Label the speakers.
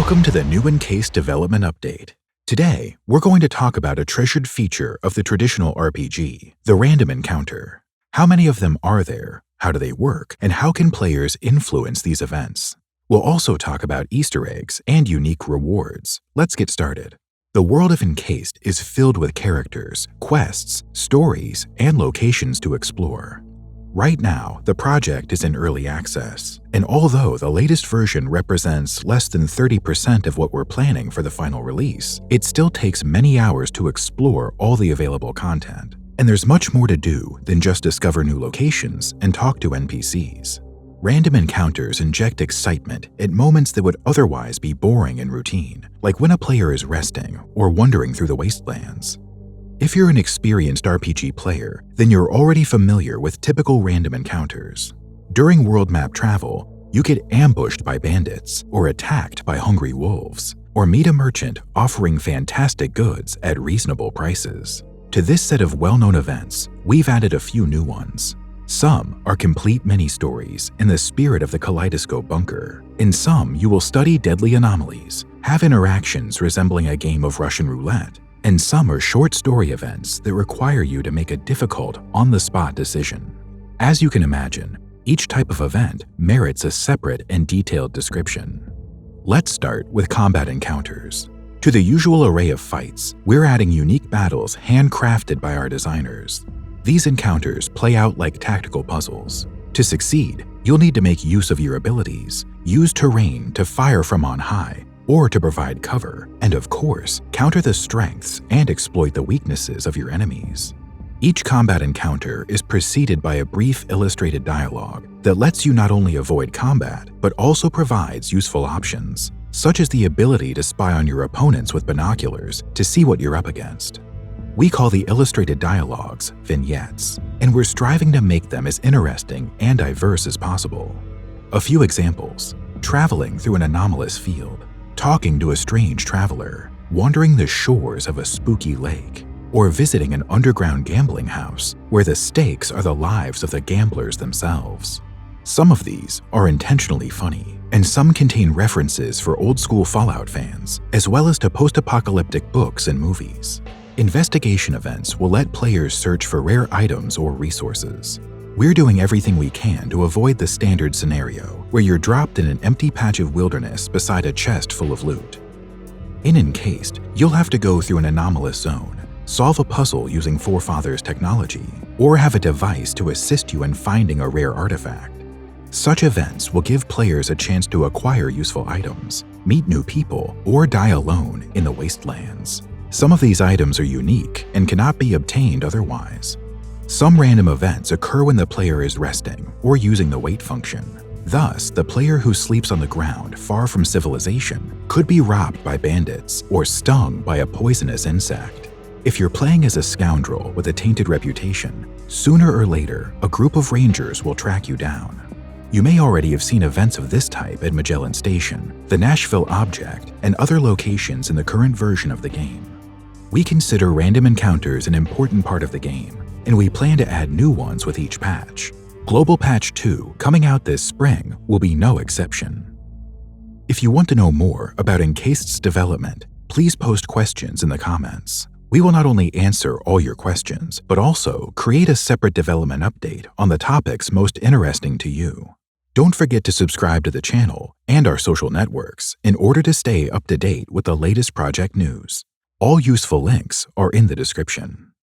Speaker 1: Welcome to the new Encased development update. Today, we're going to talk about a treasured feature of the traditional RPG, the random encounter. How many of them are there, how do they work, and how can players influence these events? We'll also talk about Easter eggs and unique rewards. Let's get started. The world of Encased is filled with characters, quests, stories, and locations to explore. Right now, the project is in early access, and although the latest version represents less than 30% of what we're planning for the final release, it still takes many hours to explore all the available content. And there's much more to do than just discover new locations and talk to NPCs. Random encounters inject excitement at moments that would otherwise be boring and routine, like when a player is resting or wandering through the wastelands. If you're an experienced RPG player, then you're already familiar with typical random encounters. During world map travel, you get ambushed by bandits, or attacked by hungry wolves, or meet a merchant offering fantastic goods at reasonable prices. To this set of well-known events, we've added a few new ones. Some are complete mini-stories in the spirit of the Kaleidoscope Bunker. In some, you will study deadly anomalies, have interactions resembling a game of Russian roulette, and some are short story events that require you to make a difficult, on-the-spot decision. As you can imagine, each type of event merits a separate and detailed description. Let's start with combat encounters. To the usual array of fights, we're adding unique battles handcrafted by our designers. These encounters play out like tactical puzzles. To succeed, you'll need to make use of your abilities, use terrain to fire from on high, or to provide cover, and of course, counter the strengths and exploit the weaknesses of your enemies. Each combat encounter is preceded by a brief illustrated dialogue that lets you not only avoid combat, but also provides useful options, such as the ability to spy on your opponents with binoculars to see what you're up against. We call the illustrated dialogues vignettes, and we're striving to make them as interesting and diverse as possible. A few examples: traveling through an anomalous field, talking to a strange traveler, wandering the shores of a spooky lake, or visiting an underground gambling house where the stakes are the lives of the gamblers themselves. Some of these are intentionally funny, and some contain references for old-school Fallout fans, as well as to post-apocalyptic books and movies. Investigation events will let players search for rare items or resources. We're doing everything we can to avoid the standard scenario where you're dropped in an empty patch of wilderness beside a chest full of loot. In Encased, you'll have to go through an anomalous zone, solve a puzzle using Forefathers technology, or have a device to assist you in finding a rare artifact. Such events will give players a chance to acquire useful items, meet new people, or die alone in the wastelands. Some of these items are unique and cannot be obtained otherwise. Some random events occur when the player is resting or using the wait function. Thus, the player who sleeps on the ground far from civilization could be robbed by bandits or stung by a poisonous insect. If you're playing as a scoundrel with a tainted reputation, sooner or later, a group of rangers will track you down. You may already have seen events of this type at Magellan Station, the Nashville Object, and other locations in the current version of the game. We consider random encounters an important part of the game, and we plan to add new ones with each patch. Global Patch 2, coming out this spring, will be no exception. If you want to know more about Encased's development, please post questions in the comments. We will not only answer all your questions, but also create a separate development update on the topics most interesting to you. Don't forget to subscribe to the channel and our social networks in order to stay up to date with the latest project news. All useful links are in the description.